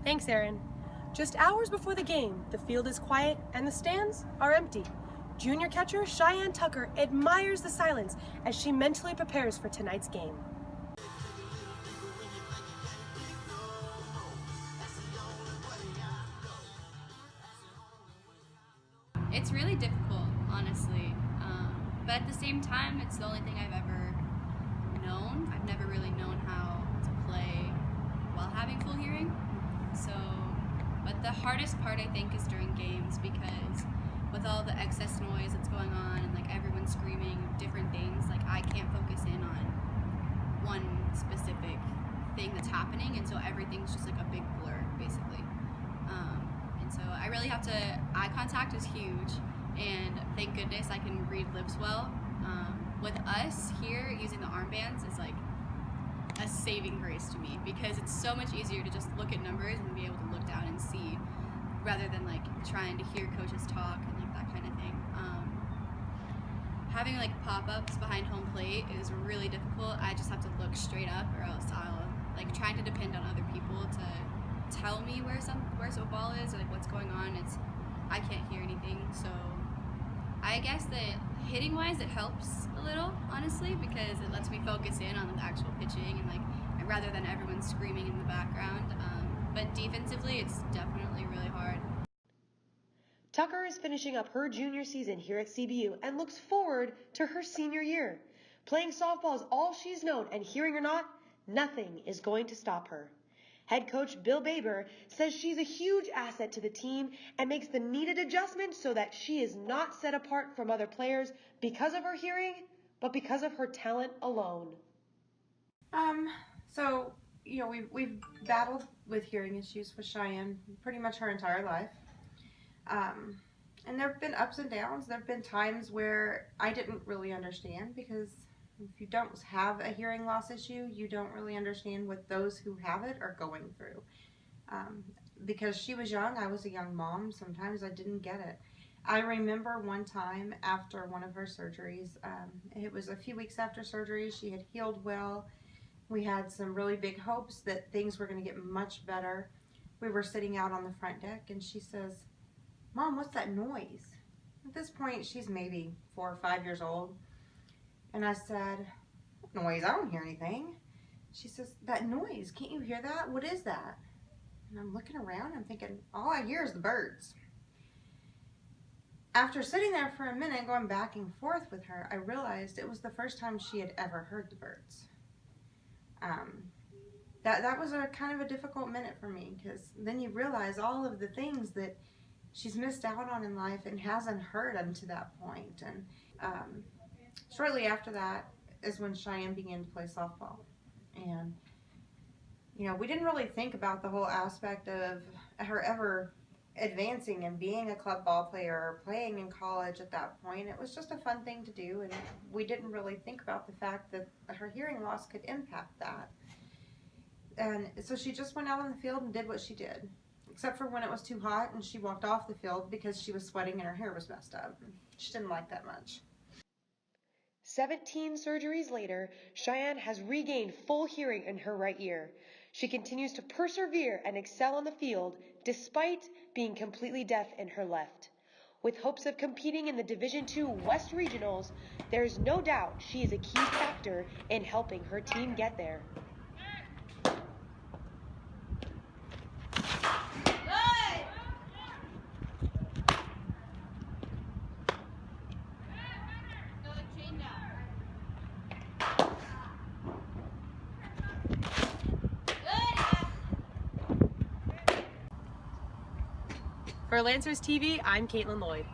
Thanks, Aaron. Just hours before the game, the field is quiet and the stands are empty. Junior catcher Cheyann Tucker admires the silence as she mentally prepares for tonight's game. It's really difficult, honestly, but at the same time, it's the only thing I've ever known. I've never really known how to play while having full hearing. But the hardest part, I think, is during games, because with all the excess noise that's going on and like everyone screaming different things, like I can't focus in on one specific thing that's happening, and so everything's just like a big blur, basically. And so I really have to, eye contact is huge, and thank goodness I can read lips well. With us here, using the armbands is like a saving grace to me, because it's so much easier to just look at numbers and be able to look down and see, rather than like trying to hear coaches talk and like that kind of thing. Having like pop-ups behind home plate is really difficult. I just have to look straight up, or else I'll like trying to depend on other people to tell me where a ball is, or like what's going on. I can't hear anything, so I guess that hitting wise it helps a little, honestly, because it lets me focus in on the actual pitching and like rather than everyone screaming in the background. But defensively it's definitely really hard. Tucker is finishing up her junior season here at CBU and looks forward to her senior year. Playing softball is all she's known, and hearing or not, nothing is going to stop her. Head coach Bill Baber says she's a huge asset to the team and makes the needed adjustment so that she is not set apart from other players because of her hearing, but because of her talent alone. So, you know, we've battled with hearing issues with Cheyann pretty much her entire life. And there have been ups and downs. There have been times where I didn't really understand, because if you don't have a hearing loss issue, you don't really understand what those who have it are going through. Because she was young, I was a young mom, sometimes I didn't get it. I remember one time after one of her surgeries, it was a few weeks after surgery, she had healed well. We had some really big hopes that things were going to get much better. We were sitting out on the front deck and she says, "Mom, what's that noise?" At this point, she's maybe 4 or 5 years old. And I said, "What noise? I don't hear anything." She says, "That noise, can't you hear that? What is that?" And I'm looking around, I'm thinking, all I hear is the birds. After sitting there for a minute, going back and forth with her, I realized it was the first time she had ever heard the birds. That was a kind of a difficult minute for me, because then you realize all of the things that she's missed out on in life and hasn't heard unto that point. And shortly after that is when Cheyann began to play softball. And, you know, we didn't really think about the whole aspect of her ever advancing and being a club ball player or playing in college at that point. It was just a fun thing to do, and we didn't really think about the fact that her hearing loss could impact that. And so she just went out on the field and did what she did, except for when it was too hot and she walked off the field because she was sweating and her hair was messed up. She didn't like that much. 17 surgeries later, Cheyann has regained full hearing in her right ear. She continues to persevere and excel on the field despite being completely deaf in her left. With hopes of competing in the Division II West Regionals, there is no doubt she is a key factor in helping her team get there. For Lancers TV, I'm Caitlin Lloyd.